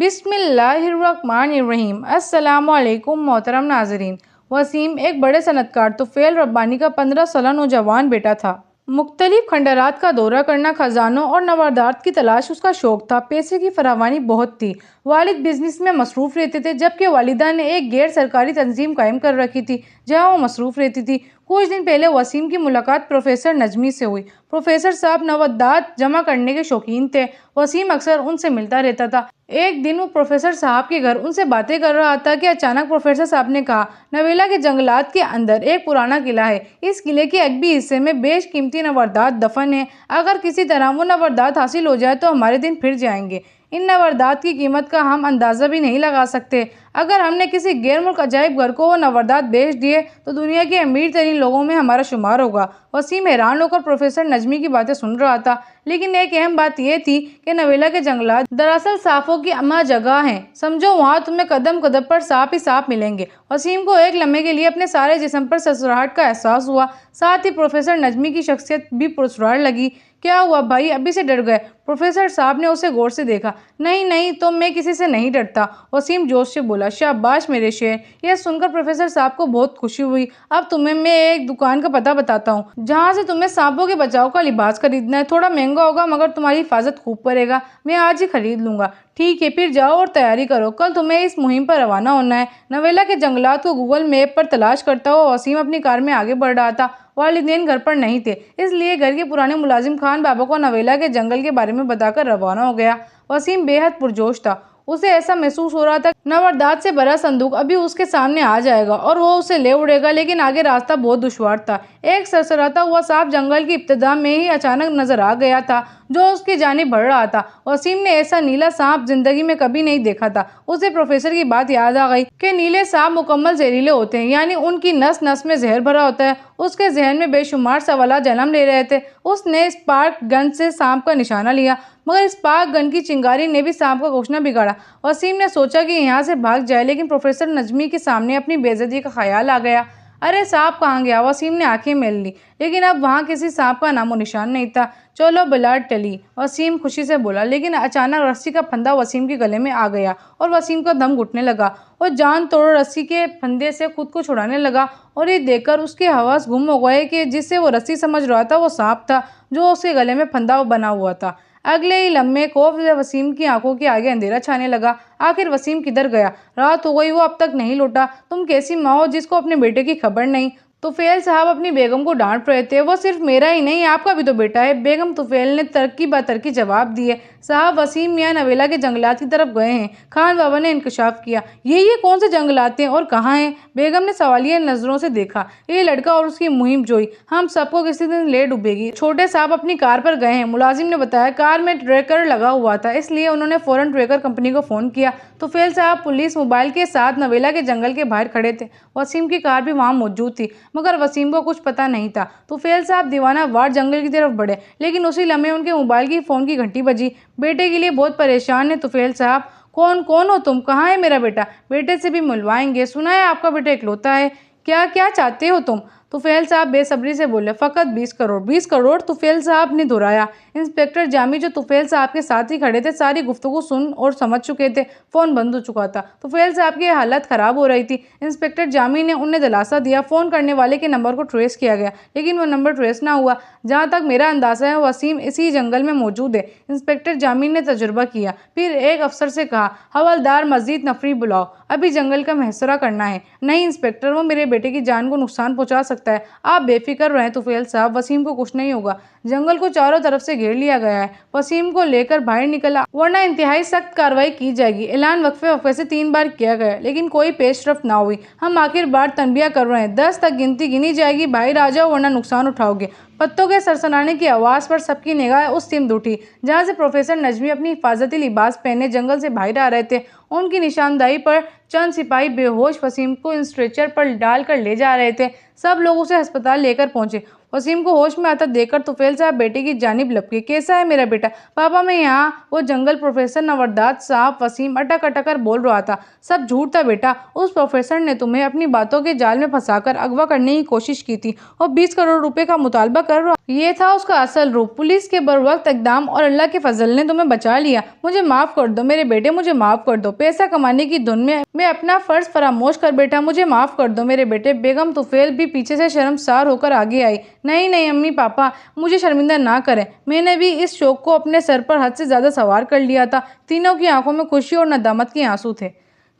बिस्मिल्लाहिर्रहमानिर्रहीम। अस्सलामुअलैकुम मोहतरम नाज़रीन। वसीम एक बड़े सनतकार तुफ़ैल रब्बानी का 15 साला नौजवान बेटा था। मुख्तलिफ खंडरात का दौरा करना, खजानों और नवादात की तलाश उसका शौक था। पैसे की फरावानी बहुत थी। वालिद बिजनेस में मसरूफ़ रहते थे, जबकि वालिदा ने एक गैर सरकारी तंजीम कायम कर रखी थी जहाँ वो मसरूफ़ रहती थी। कुछ दिन पहले वसीम की मुलाकात प्रोफेसर नजमी से हुई। प्रोफेसर साहब नवादात जमा करने के शौकीन थे। वसीम अक्सर उनसे मिलता रहता था। एक दिन वो प्रोफेसर साहब के घर उनसे बातें कर रहा था कि अचानक प्रोफेसर साहब ने कहा, नवेला के जंगलात के अंदर एक पुराना किला है। इस किले के अगबी हिस्से में बेशकीमती नवादात दफन है। अगर किसी तरह वो नवादात हासिल हो जाए तो हमारे दिन फिर जाएंगे। इन नवादात की कीमत का हम अंदाज़ा भी नहीं लगा सकते। अगर हमने किसी गैर मुल्क अजायब घर को वो नवादात बेच दिए तो दुनिया के अमीर तरीन लोगों में हमारा शुमार होगा। वसीम हैरान होकर प्रोफेसर नजमी की बातें सुन रहा था, लेकिन एक अहम बात यह थी कि नवेला के जंगलात दरअसल सांपों की अम्मा जगह हैं। समझो, वहाँ तुम्हें कदम कदम पर सांप ही सांप मिलेंगे। वसीम को एक लम्हे के लिए अपने सारे जिस्म पर ससुराहट का एहसास हुआ। साथ ही प्रोफेसर नजमी की शख्सियत भी पुरस्कार लगी। क्या हुआ भाई, अभी से डर गए? प्रोफेसर साहब ने उसे गौर से देखा। नहीं नहीं, तो मैं किसी से नहीं डरता, वसीम जोश से बोला। शाबाश मेरे शेर। यह सुनकर प्रोफेसर साहब को बहुत खुशी हुई। अब तुम्हें मैं एक दुकान का पता बताता हूँ जहाँ से तुम्हें सांपों के बचाव का लिबास खरीदना है। थोड़ा महंगा होगा मगर तुम्हारी हिफाजत खूब करेगा। मैं आज ही खरीद लूंगा। ठीक है, फिर जाओ और तैयारी करो, कल तुम्हें इस मुहिम पर रवाना होना है। नवेला के जंगलात को गूगल मैप पर तलाश करता हुआ वसीम अपनी कार में आगे बढ़ रहा था। वालिदैन घर पर नहीं थे, इसलिए घर के पुराने मुलाजिम खान बाबा को नवेला के जंगल के बारे में बताकर रवाना हो गया। वसीम बेहद पुरजोश था। उसे ऐसा महसूस हो रहा था नवादात से भरा संदूक अभी उसके सामने आ जाएगा और वो उसे ले उड़ेगा, लेकिन आगे रास्ता बहुत दुश्वार था। एक सरसराता हुआ सांप जंगल की इब्तिदा में ही अचानक नजर आ गया था, जो उसकी जानिब बढ़ रहा था। वसीम ने ऐसा नीला सांप जिंदगी में कभी नहीं देखा था। उसे प्रोफेसर की बात याद आ गई कि नीले सांप मुकम्मल जहरीले होते हैं, यानी उनकी नस नस में जहर भरा होता है। उसके जहन में बेशुमार सवाल जन्म ले रहे थे। उसने स्पार्क गन से सांप का निशाना लिया, मगर स्पार्क गन की चिंगारी ने भी सांप का कुछ न बिगाड़ा। वसीम ने सोचा कि यहाँ से भाग जाए, लेकिन प्रोफेसर नजमी के सामने अपनी बेइज्जती का ख्याल आ गया। अरे सांप कहाँ गया? वसीम ने आंखें मेल ली, लेकिन अब वहाँ किसी सांप का नामो निशान नहीं था। चलो ब्लाड टली, वसीम खुशी से बोला, लेकिन अचानक रस्सी का फंदा वसीम के गले में आ गया और वसीम का दम घुटने लगा। वो जान तोड़ रस्सी के फंदे से खुद को छुड़ाने लगा और ये देखकर उसके हवास गुम हो गए कि जिससे वो रस्सी समझ रहा था वो सांप था जो उसके गले में फंदा बना हुआ था। अगले ही लम्हे खौफ से वसीम की आंखों के आगे अंधेरा छाने लगा। आखिर वसीम किधर गया? रात हो गई, वो अब तक नहीं लौटा। तुम कैसी माँ हो जिसको अपने बेटे की खबर नहीं? तुफेल साहब अपनी बेगम को डांट रहे थे। वो सिर्फ मेरा ही नहीं, आपका भी तो बेटा है। बेगम तुफेल ने तरक्की बतरकी जवाब दिए। साहब, वसीम मियाँ नवेला के जंगलात की तरफ गए हैं। खान बाबा ने इंकशाफ किया। ये कौन से जंगलात हैं और कहाँ हैं? बेगम ने सवालिया नजरों से देखा। ये लड़का और उसकी मुहिम जोई हम सबको किसी दिन ले डूबेगी। छोटे साहब अपनी कार पर गए हैं, मुलाजिम ने बताया। कार में ट्रैकर लगा हुआ था, इसलिए उन्होंने फौरन ट्रैकर कंपनी को फोन किया। तुफेल साहब पुलिस मोबाइल के साथ नवेला के जंगल के बाहर खड़े थे। वसीम की कार भी वहाँ मौजूद थी, मगर वसीम को कुछ पता नहीं था। तुफेल साहब दीवाना वार जंगल की तरफ बढ़े, लेकिन उसी लम्हे उनके मोबाइल की फोन की घंटी बजी। बेटे के लिए बहुत परेशान है तुफेल साहब। कौन हो तुम? कहाँ है मेरा बेटा? बेटे से भी मिलवाएंगे, सुना है आपका बेटा इकलौता है। क्या क्या चाहते हो तुम? तुफेल साहब बेसब्री से बोले। फ़कत 20 करोड़। 20 करोड़? तुफेल साहब ने दोहराया। इंस्पेक्टर जामी जो तुफेल साहब के साथ ही खड़े थे सारी गुफ्तगू सुन और समझ चुके थे। फ़ोन बंद हो चुका था। तुफेल साहब की हालत ख़राब हो रही थी। इंस्पेक्टर जामी ने उन्हें दिलासा दिया। फ़ोन करने वाले के नंबर को ट्रेस किया गया, लेकिन वो नंबर ट्रेस ना हुआ। जहाँ तक मेरा अंदाज़ा है वसीम इसी जंगल में मौजूद है। इंस्पेक्टर जामी ने तजुर्बा किया। फिर एक अफसर से कहा, हवलदार मजीद नफरी बुलाओ, अभी जंगल का महसरा करना है। नहीं इंस्पेक्टर, वो मेरे बेटे की जान को नुकसान पहुंचा सकता है। आप बेफिक्र रहें तुफेल साहब, वसीम को कुछ नहीं होगा। जंगल को चारों तरफ से घेर लिया गया है। वसीम को लेकर बाहर निकला, वरना इंतहाई सख्त कार्रवाई की जाएगी। ऐलान वक्फे से 3 बार किया गया, लेकिन कोई पेशरफ ना हुई। हम आखिर बार तनबिया कर रहे हैं, 10 तक गिनती गिनी जाएगी। बाहर आ जाओ वरना नुकसान उठाओगे। पत्तों के सरसराने की आवाज़ पर सबकी निगाह उस सिमत उठी जहाँ से प्रोफेसर नजमी अपनी हिफाजती लिबास पहने जंगल से बाहर आ रहे थे। उनकी निशानदाही पर चंद सिपाही बेहोश वसीम को स्ट्रेचर पर डालकर ले जा रहे थे। सब लोग उसे अस्पताल लेकर पहुंचे। वसीम को होश में आता देखकर तुफैल साहब बेटे की जानिब लपके। कैसा है मेरा बेटा? पापा मैं यहाँ। वो जंगल प्रोफेसर नवरदात साहब वसीम अटक अटक कर बोल रहा था। सब झूठ था बेटा। उस प्रोफेसर ने तुम्हें अपनी बातों के जाल में फंसाकर अगवा करने की कोशिश की थी और 20 करोड़ रुपए का मुतालबा कर रहा। ये था उसका असल रूप। पुलिस के बरवक्त इकदाम और अल्लाह के फजल ने तुम्हें बचा लिया। मुझे माफ कर दो मेरे बेटे, मुझे माफ कर दो। पैसा कमाने की धुन में मैं अपना फर्ज फरामोश कर बैठा। मुझे माफ कर दो मेरे बेटे। बेगम तुफैल भी पीछे से शर्मसार होकर आगे आई। नहीं नहीं अम्मी पापा, मुझे शर्मिंदा ना करें। मैंने भी इस शौक को अपने सर पर हद से ज्यादा सवार कर लिया था। तीनों की आंखों में खुशी और नदामत के आंसू थे।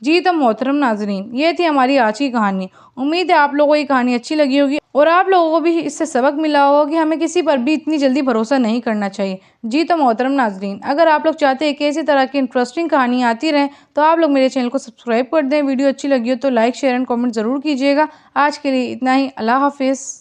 जी तो मोहतरम नाजरीन, ये थी हमारी आज की कहानी। उम्मीद है आप लोगों को ये कहानी अच्छी लगी होगी और आप लोगों को भी इससे सबक मिला होगा कि हमें किसी पर भी इतनी जल्दी भरोसा नहीं करना चाहिए। जी तो मोहतरम नाजरीन, अगर आप लोग चाहते हैं कि इसी तरह की इंटरेस्टिंग कहानी आती रहें तो आप लोग मेरे चैनल को सब्सक्राइब कर दें। वीडियो अच्छी लगी हो तो लाइक शेयर एंड कॉमेंट ज़रूर कीजिएगा। आज के लिए इतना ही। अल्लाह हाफिज़।